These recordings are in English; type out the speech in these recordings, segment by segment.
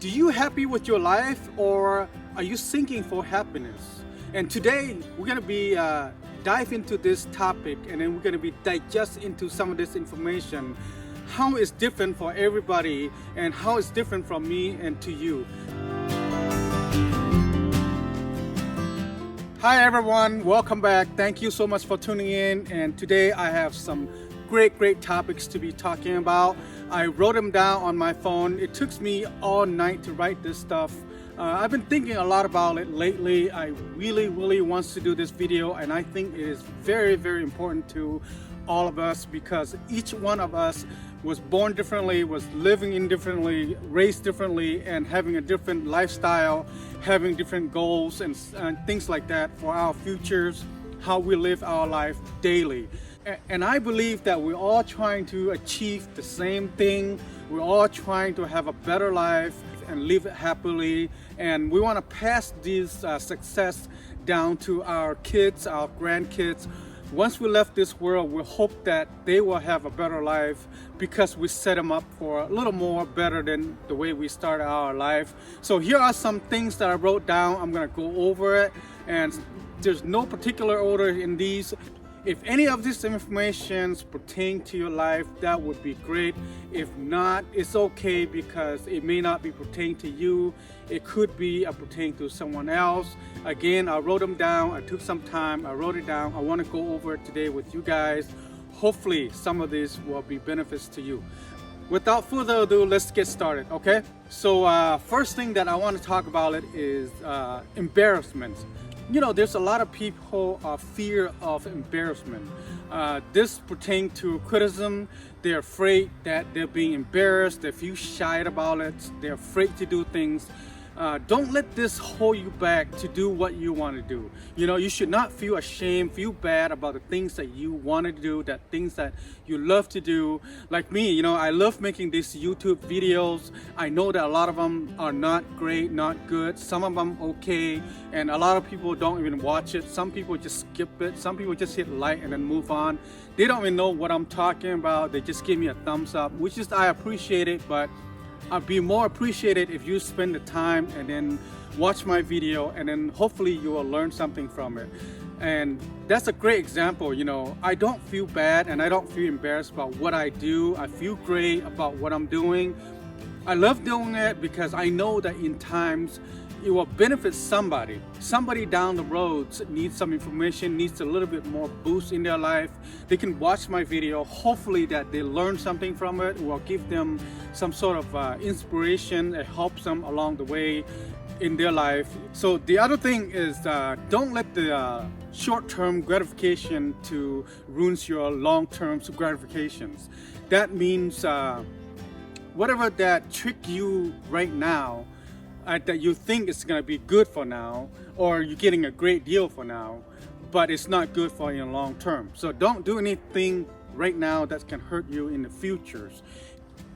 Do you happy with your life, or are you seeking for happiness? And today we're going to be dive into this topic, and then we're going to be digest into some of this information, how it's different for everybody and how it's different from me and to you. Hi everyone, welcome back. Thank you so much for tuning in, and today I have some great topics to be talking about. I wrote them down on my phone. It took me all night to write this stuff. I've been thinking a lot about it lately. I really want to do this video, and I think it is very important to all of us, because each one of us was born differently, was living in differently, raised differently, and having a different lifestyle, having different goals and things like that for our futures, how we live our life daily. And I believe that we're all trying to achieve the same thing. We're all trying to have a better life and live happily. And we want to pass this success down to our kids, our grandkids. Once we left this world, we hope that they will have a better life because we set them up for a little more better than the way we started our life. So here are some things that I wrote down. I'm going to go over it, and there's no particular order in these. If any of this information pertain to your life, that would be great. If not, it's okay, because it may not be pertaining to you. It could be pertaining to someone else. Again, I wrote them down. I took some time. I wrote it down. I want to go over it today with you guys. Hopefully, some of this will be benefits to you. Without further ado, let's get started, okay? So first thing that I want to talk about is embarrassment. You know, there's a lot of people fear of embarrassment. This pertains to criticism. They're afraid that they're being embarrassed. They feel shy about it. They're afraid to do things. Don't let this hold you back to do what you want to do. You know, you should not feel ashamed, feel bad about the things that you want to do, that things that you love to do. Like me, you know, I love making these YouTube videos. I know that a lot of them are not great, not good. Some of them okay, and a lot of people don't even watch it. Some people just skip it. Some people just hit like and then move on. They don't even know what I'm talking about. They just give me a thumbs up, which is, I appreciate it, but I'd be more appreciated if you spend the time and then watch my video, and then hopefully you will learn something from it. And that's a great example. You know, I don't feel bad and I don't feel embarrassed about what I do. I feel great about what I'm doing. I love doing it because I know that in times it will benefit somebody. Somebody down the road needs some information, needs a little bit more boost in their life. They can watch my video. Hopefully that they learn something from it. It will give them some sort of inspiration. It helps them along the way in their life. So the other thing is, don't let the short-term gratification to ruins your long-term gratifications. That means whatever that trick you right now, that you think is going to be good for now, or you're getting a great deal for now, but it's not good for you in long term. So don't do anything right now that can hurt you in the futures.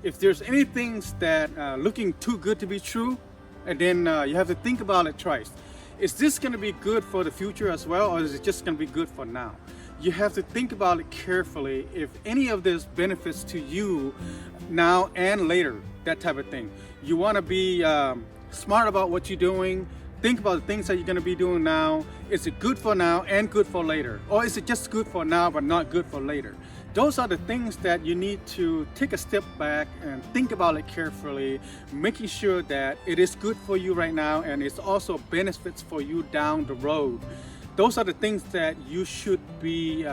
If there's anything that looking too good to be true, and then you have to think about it twice. Is this going to be good for the future as well, or is it just going to be good for now? You have to think about it carefully. If any of this benefits to you now and later, that type of thing. You want to be smart about what you're doing. Think about the things that you're going to be doing now. Is it good for now and good for later? Or is it just good for now but not good for later? Those are the things that you need to take a step back and think about it carefully, making sure that it is good for you right now and it's also benefits for you down the road. Those are the things that you should be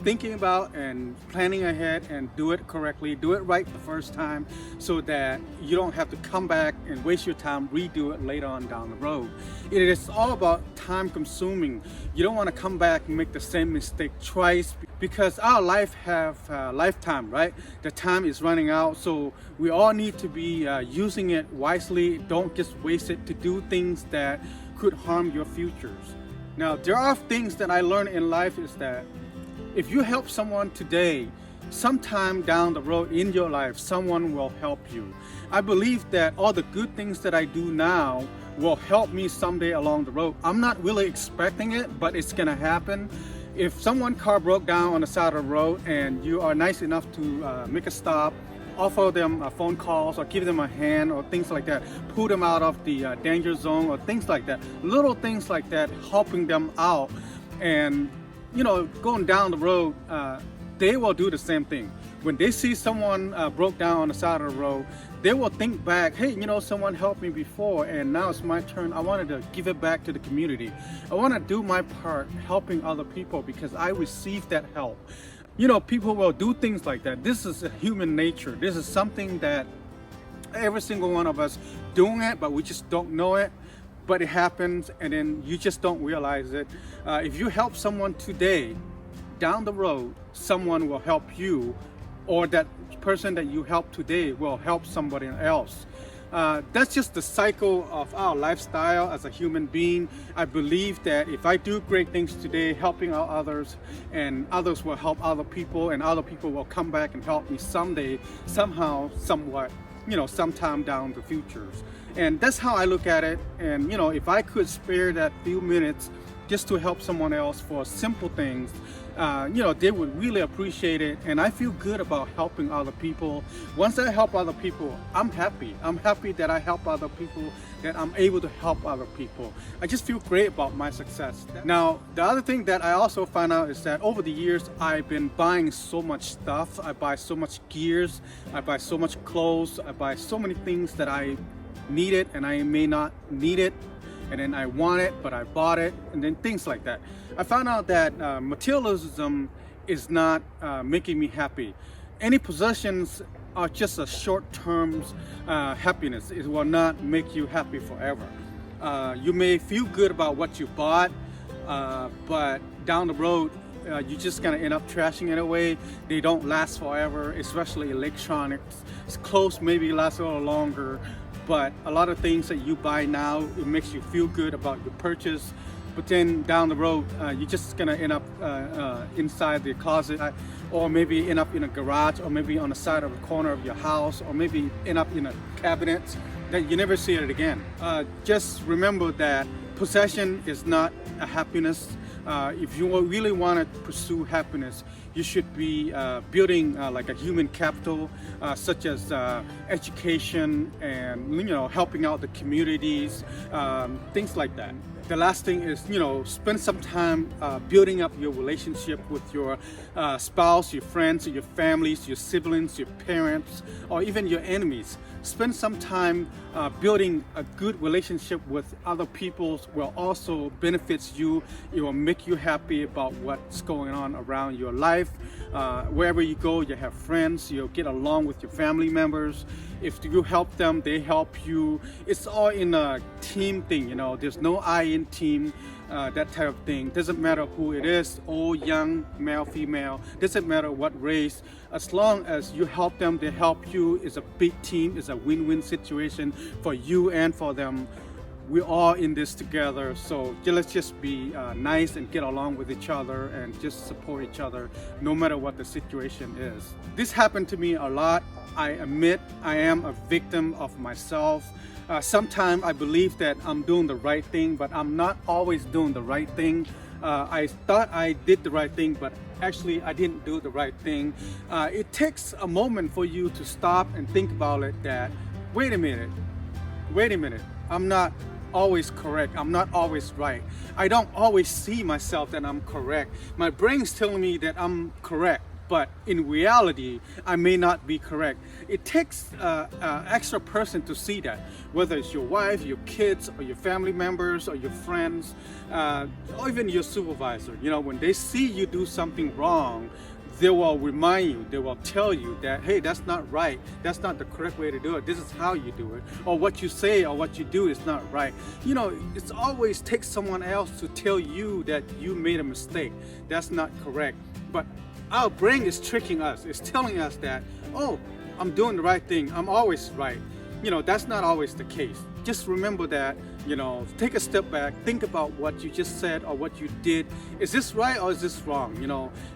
thinking about and planning ahead, and do it correctly, do it right the first time, so that you don't have to come back and waste your time, redo it later on down the road. It is all about time consuming. You don't want to come back and make the same mistake twice, because our life have lifetime, right? The time is running out, so we all need to be using it wisely. Don't just waste it to do things that could harm your futures. Now, there are things that I learned in life is that if you help someone today, sometime down the road in your life, someone will help you. I believe that all the good things that I do now will help me someday along the road. I'm not really expecting it, but it's gonna happen. If someone's car broke down on the side of the road and you are nice enough to make a stop offer them phone calls or give them a hand or things like that, pull them out of the danger zone or things like that. Little things like that, helping them out. And going down the road, they will do the same thing. When they see someone broke down on the side of the road, they will think back, hey, someone helped me before and now it's my turn. I wanted to give it back to the community. I want to do my part helping other people because I received that help. People will do things like that. This is a human nature. This is something that every single one of us doing it, but we just don't know it. But it happens and then you just don't realize it. If you help someone today, down the road, someone will help you, or that person that you help today will help somebody else. That's just the cycle of our lifestyle as a human being. I believe that if I do great things today, helping out others, and others will help other people, and other people will come back and help me someday, somehow, somewhat, sometime down the futures. And that's how I look at it. And if I could spare that few minutes just to help someone else for simple things, they would really appreciate it. And I feel good about helping other people. Once I help other people, I'm happy. I'm happy that I help other people, that I'm able to help other people. I just feel great about my success. Now, the other thing that I also found out is that over the years, I've been buying so much stuff. I buy so much gears. I buy so much clothes. I buy so many things that I need it and I may not need it, and then I want it but I bought it, and then things like that. I found out that materialism is not making me happy. Any possessions are just a short-term happiness. It will not make you happy forever. You may feel good about what you bought, but down the road you're just gonna end up trashing it away. They don't last forever, especially electronics. Clothes maybe last a little longer, but a lot of things that you buy now, it makes you feel good about your purchase, but then down the road you're just gonna end up inside the closet, or maybe end up in a garage, or maybe on the side of the corner of your house, or maybe end up in a cabinet that you never see it again. Just remember that possession is not a happiness. If you really want to pursue happiness, you should be building like a human capital, such as education and helping out the communities, things like that. The last thing is, spend some time building up your relationship with your spouse, your friends, your families, your siblings, your parents, or even your enemies. Spend some time building a good relationship with other people will also benefits you. It will make you happy about what's going on around your life. Wherever you go, you have friends, you'll get along with your family members. If you help them, they help you. It's all in a team thing, there's no I in team, that type of thing. Doesn't matter who it is, old, young, male, female, doesn't matter what race. As long as you help them, they help you. It's a big team, it's a win-win situation for you and for them. We're all in this together, so let's just be nice and get along with each other and just support each other no matter what the situation is. This happened to me a lot. I admit I am a victim of myself. Sometimes I believe that I'm doing the right thing, but I'm not always doing the right thing. I thought I did the right thing, but actually I didn't do the right thing. It takes a moment for you to stop and think about it, that wait a minute, I'm not always correct. I'm not always right. I don't always see myself that I'm correct. My brain's telling me that I'm correct, but in reality, I may not be correct. It takes an extra person to see that, whether it's your wife, your kids, or your family members, or your friends, or even your supervisor. When they see you do something wrong, they will remind you, they will tell you that, hey, that's not right. That's not the correct way to do it. This is how you do it. Or what you say or what you do is not right. It's always takes someone else to tell you that you made a mistake. That's not correct. But our brain is tricking us. It's telling us that, oh, I'm doing the right thing. I'm always right. That's not always the case. Just remember that, take a step back, think about what you just said or what you did. Is this right or is this wrong?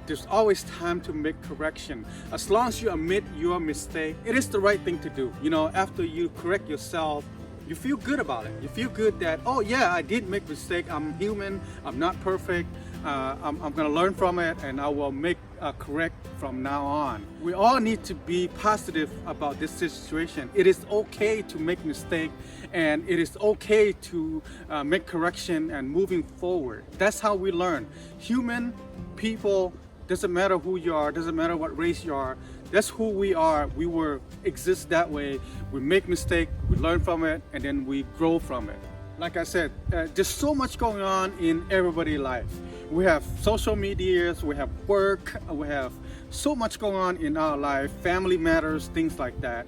There's always time to make correction. As long as you admit your mistake, it is the right thing to do. After you correct yourself, you feel good about it. You feel good that, oh yeah, I did make a mistake. I'm human. I'm not perfect. I'm going to learn from it, and I will make correct from now on. We all need to be positive about this situation. It is okay to make mistakes, and it is okay to make correction and moving forward. That's how we learn. Human people, doesn't matter who you are, doesn't matter what race you are, that's who we are. We will exist that way. We make mistakes, we learn from it, and then we grow from it. Like I said, there's so much going on in everybody's life. We have social medias, we have work, we have so much going on in our life, family matters, things like that.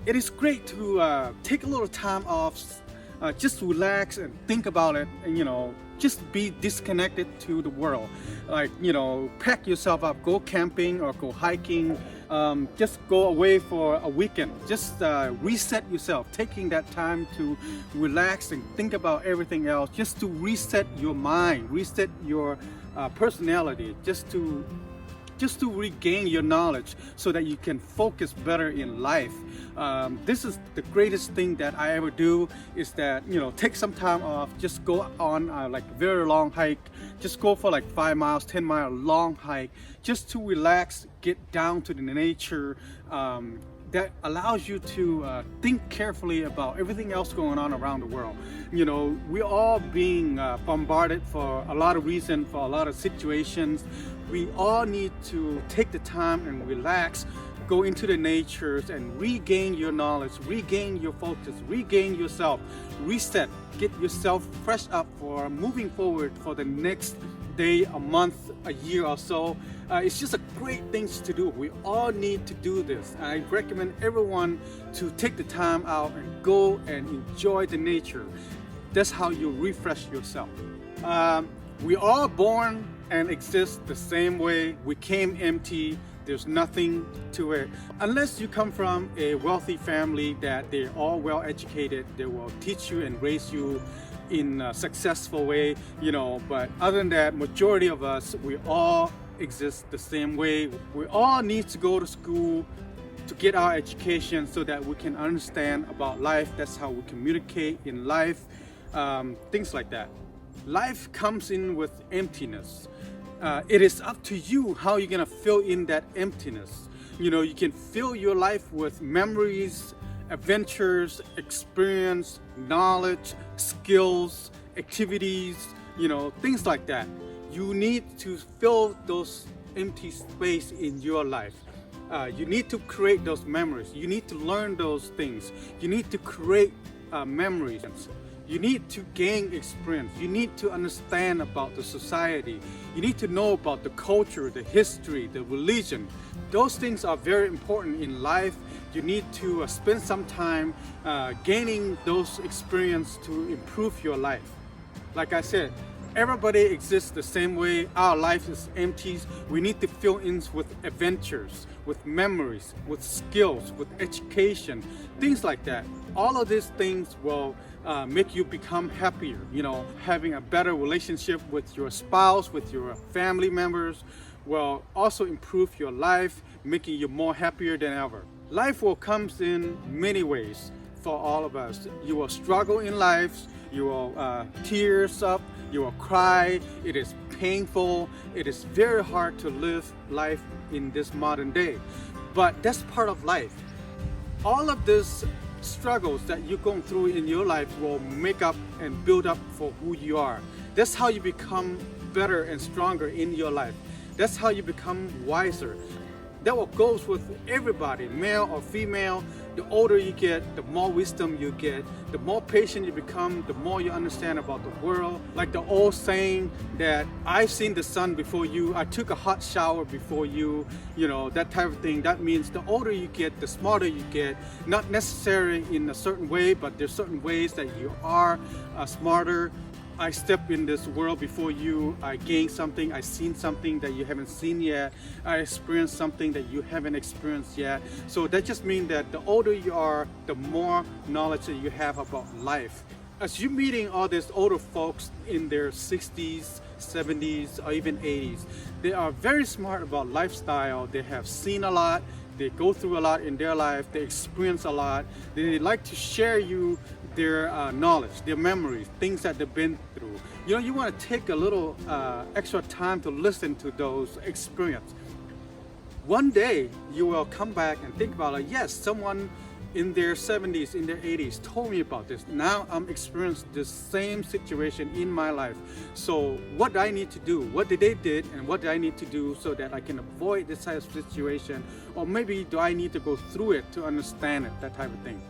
It is great to take a little time off, just relax and think about it, and just be disconnected to the world. Like, pack yourself up, go camping or go hiking, just go away for a weekend. Just reset yourself, taking that time to relax and think about everything else, just to reset your mind, reset your personality, just to regain your knowledge so that you can focus better in life. This is the greatest thing that I ever do, is that, take some time off, just go on like a very long hike, just go for like 5 miles, 10 mile long hike, just to relax, get down to the nature. That allows you to think carefully about everything else going on around the world. We're all being bombarded for a lot of reasons, for a lot of situations. We all need to take the time and relax, go into the natures and regain your knowledge, regain your focus, regain yourself, reset, get yourself fresh up for moving forward for the next day, a month, a year or so. It's just a great thing to do. We all need to do this. I recommend everyone to take the time out and go and enjoy the nature. That's how you refresh yourself. We are born and exist the same way. We came empty. There's nothing to it. Unless you come from a wealthy family that they're all well educated, they will teach you and raise you in a successful way, but other than that, majority of us, we all exist the same way. We all need to go to school to get our education so that we can understand about life. That's how we communicate in life, things like that. Life comes in with emptiness. It is up to you how you're gonna fill in that emptiness. You can fill your life with memories, adventures, experience, knowledge, skills, activities, things like that. You need to fill those empty space in your life. You need to create those memories. You need to learn those things. You need to create memories. You need to gain experience. You need to understand about the society. You need to know about the culture, the history, the religion. Those things are very important in life. You need to spend some time gaining those experience to improve your life. Like I said, everybody exists the same way. Our life is empty. We need to fill in with adventures, with memories, with skills, with education, things like that. All of these things will make you become happier. Having a better relationship with your spouse, with your family members, will also improve your life, making you more happier than ever. Life will come in many ways for all of us. You will struggle in life, you will tears up, you will cry. It is painful. It is very hard to live life in this modern day, but that's part of life. All of these struggles that you're going through in your life will make up and build up for who you are. That's how you become better and stronger in your life. That's how you become wiser. That what goes with everybody, male or female. The older you get, the more wisdom you get, the more patient you become, the more you understand about the world. Like the old saying that I've seen the sun before you, I took a hot shower before you, that type of thing. That means the older you get, the smarter you get. Not necessarily in a certain way, but there's certain ways that you are smarter. I stepped in this world before you. I gained something. I seen something that you haven't seen yet. I experienced something that you haven't experienced yet. So that just means that the older you are, the more knowledge that you have about life. As you're meeting all these older folks in their 60s, 70s, or even 80s, they are very smart about lifestyle. They have seen a lot. They go through a lot in their life. They experience a lot. They like to share you their knowledge, their memories, things that they've been through. You want to take a little extra time to listen to those experiences. One day you will come back and think about, like, yes, someone in their 70s, in their 80s told me about this. Now I'm experiencing this same situation in my life. So what do I need to do? What did they did and what do I need to do so that I can avoid this type of situation? Or maybe do I need to go through it to understand it, that type of thing.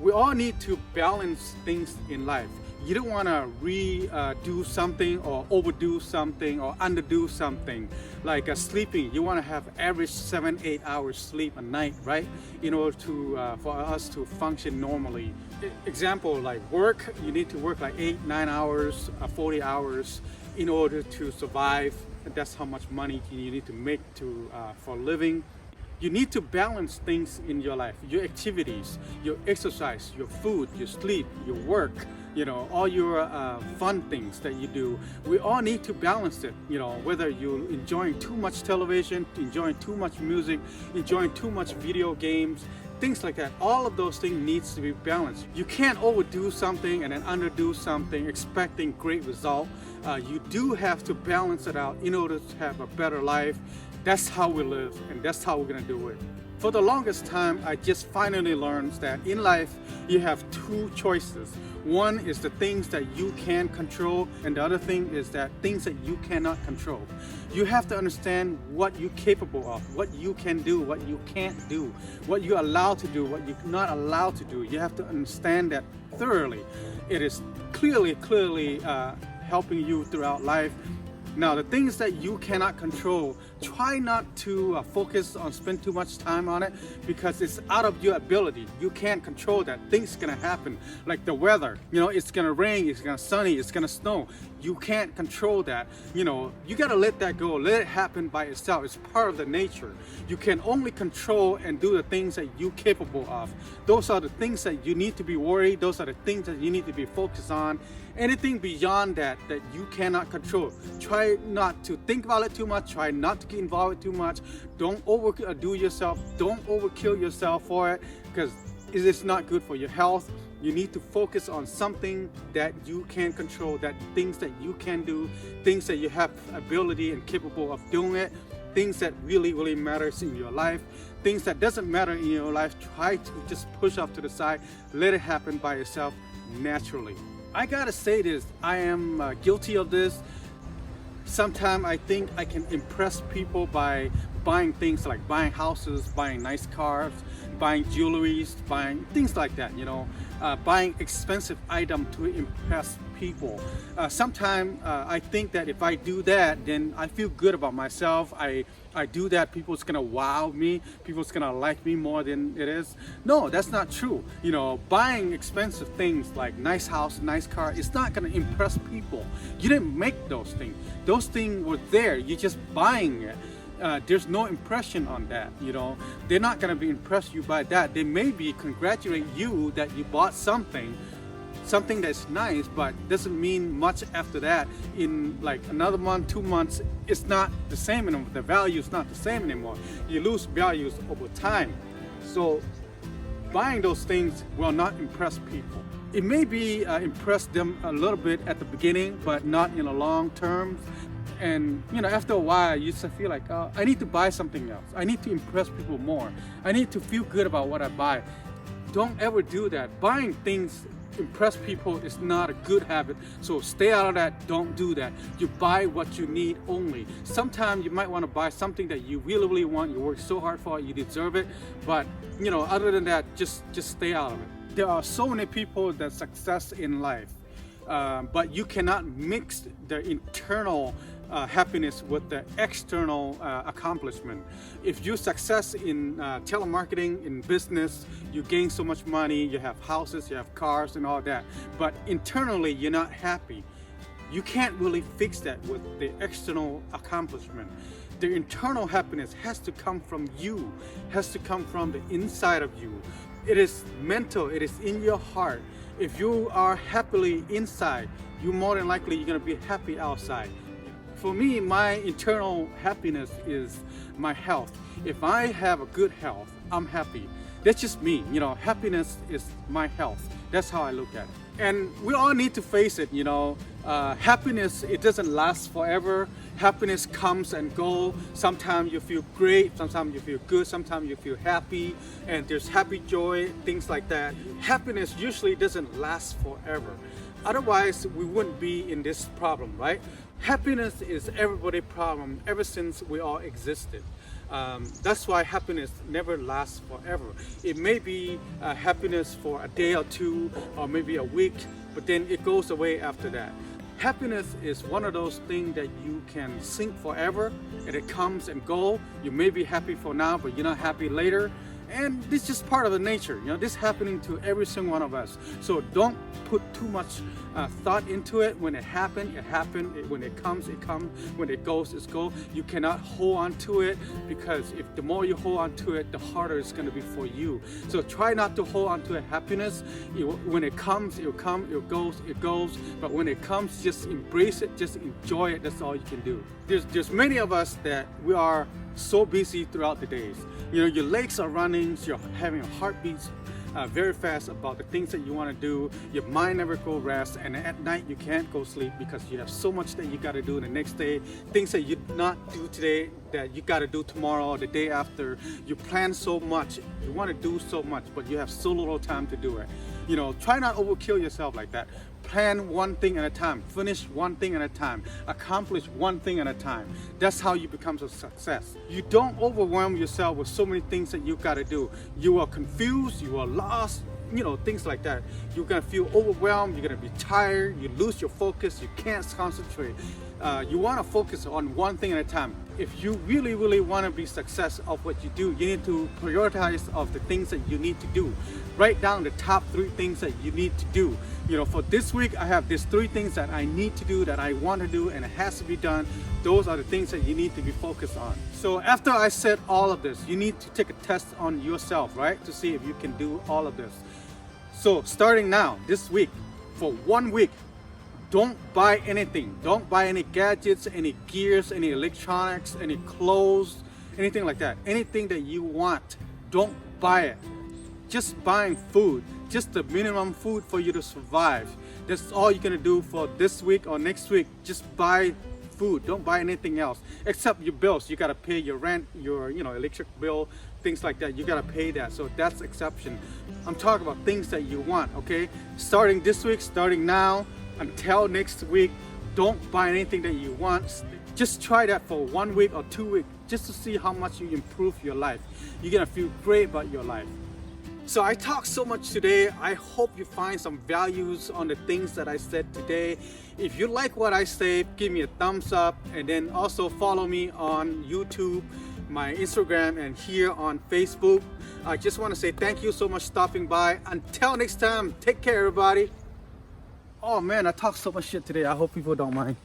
We all need to balance things in life. You don't want to redo something or overdo something or underdo something. Like sleeping, you want to have average 7-8 hours sleep a night, right? In order to for us to function normally. Example, like work, you need to work like 8-9 hours, 40 hours in order to survive. That's how much money you need to make for living. You need to balance things in your life, your activities, your exercise, your food, your sleep, your work, all your fun things that you do. We all need to balance it, whether you're enjoying too much television, enjoying too much music, enjoying too much video games, things like that. All of those things needs to be balanced. You can't overdo something and then underdo something expecting great result. You do have to balance it out in order to have a better life. That's how we live, and that's how we're gonna do it. For the longest time, I just finally learned that in life, you have two choices. One is the things that you can control, and the other thing is that things that you cannot control. You have to understand what you're capable of, what you can do, what you can't do, what you're allowed to do, what you're not allowed to do. You have to understand that thoroughly. It is clearly helping you throughout life. Now, the things that you cannot control, try not to focus on spend too much time on it because it's out of your ability. You can't control that. Things gonna happen, like the weather. It's gonna rain, it's gonna sunny, it's gonna snow. You can't control that. You gotta let that go. Let it happen by itself. It's part of the nature. You can only control and do the things that you're capable of. Those are the things that you need to be worried. Those are the things that you need to be focused on. Anything beyond that you cannot control, try not to think about it too much. Try not to get involved too much. Don't overdo yourself. Don't overkill yourself for it because it is not good for your health. You need to focus on something that you can control, that things that you can do, things that you have ability and capable of doing it, things that really matters in your life. Things that doesn't matter in your life, try to just push off to the side. Let it happen by itself naturally. I gotta say this, I am guilty of this. Sometimes I think I can impress people by buying things like buying houses, buying nice cars, buying jewelries, buying things like that, buying expensive items to impress people. Sometimes I think that if I do that, then I feel good about myself. I do that, people's gonna wow me, people's gonna like me more than it is. No, that's not true. Buying expensive things like nice house, nice car, it's not gonna impress people. You didn't make those things. Those things were there, you're just buying it. There's no impression on that, They're not gonna be impressed you by that. They may be congratulating you that you bought something that's nice, but doesn't mean much after that. In like another month, 2 months, it's not the same anymore. The value is not the same anymore. You lose values over time. So buying those things will not impress people. It may be impress them a little bit at the beginning, but not in the long term. And after a while, you just feel like, I need to buy something else. I need to impress people more. I need to feel good about what I buy. Don't ever do that. Buying things impress people is not a good habit, so stay out of that. Don't do that. You buy what you need only. Sometimes you might want to buy something that you really want. You work so hard for it, you deserve it, but other than that, just stay out of it. There are so many people that success in life, but you cannot mix the internal happiness with the external accomplishment. If you success in telemarketing, in business, you gain so much money, you have houses, you have cars and all that, but internally you're not happy, you can't really fix that with the external accomplishment. The internal happiness has to come from you, has to come from the inside of you. It is mental, it is in your heart. If you are happily inside, you more than likely you're going to be happy outside. For me, my internal happiness is my health. If I have a good health, I'm happy. That's just me. Happiness is my health. That's how I look at it. And we all need to face it, happiness, it doesn't last forever. Happiness comes and goes. Sometimes you feel great, sometimes you feel good, sometimes you feel happy, and there's happy joy, things like that. Happiness usually doesn't last forever. Otherwise, we wouldn't be in this problem, right? Happiness is everybody's problem ever since we all existed. That's why happiness never lasts forever. It may be happiness for a day or two, or maybe a week, but then it goes away after that. Happiness is one of those things that you can sink forever, and it comes and goes. You may be happy for now, but you're not happy later. And this is just part of the nature. This is happening to every single one of us. So don't put too much thought into it. When it happens, it happens. When it comes, it comes. When it goes, it goes. You cannot hold on to it, because if the more you hold on to it, the harder it's going to be for you. So try not to hold on to happiness. When it comes, it'll come. It goes, it goes. But when it comes, just embrace it. Just enjoy it. That's all you can do. There's many of us that we are so busy throughout the days. Your legs are running, you're having a heartbeat very fast about the things that you want to do. Your mind never go rest, and at night you can't go sleep because you have so much that you got to do the next day. Things that you not do today that you got to do tomorrow or the day after. You plan so much, you want to do so much, but you have so little time to do it. Try not overkill yourself like that. Plan one thing at a time, finish one thing at a time, accomplish one thing at a time. That's how you become a success. You don't overwhelm yourself with so many things that you got to do. You are confused, you are lost, things like that. You're gonna feel overwhelmed, you're gonna be tired, you lose your focus, you can't concentrate. You want to focus on one thing at a time. If you really want to be success of what you do, you need to prioritize of the things that you need to do. Write down the top 3 things that you need to do. For this week, I have these 3 things that I need to do, that I want to do, and it has to be done. Those are the things that you need to be focused on. So after I said all of this, you need to take a test on yourself, right? To see if you can do all of this. So starting now, this week, for 1 week, don't buy anything. Don't buy any gadgets, any gears, any electronics, any clothes, anything like that. Anything that you want, don't buy it. Just buying food, just the minimum food for you to survive. That's all you're gonna do for this week or next week. Just buy food. Don't buy anything else except your bills. You gotta pay your rent, your electric bill, things like that. You gotta pay that. So that's exception. I'm talking about things that you want. Okay, starting this week, starting now until next week, don't buy anything that you want. Just try that for 1 week or 2 weeks, just to see how much you improve your life. You're gonna feel great about your life. So I talked so much today. I hope you find some values on the things that I said today. If you like what I say, give me a thumbs up, and then also follow me on YouTube, my Instagram, and here on Facebook. I just want to say thank you so much for stopping by. Until next time, take care everybody. Oh man, I talked so much shit today. I hope people don't mind.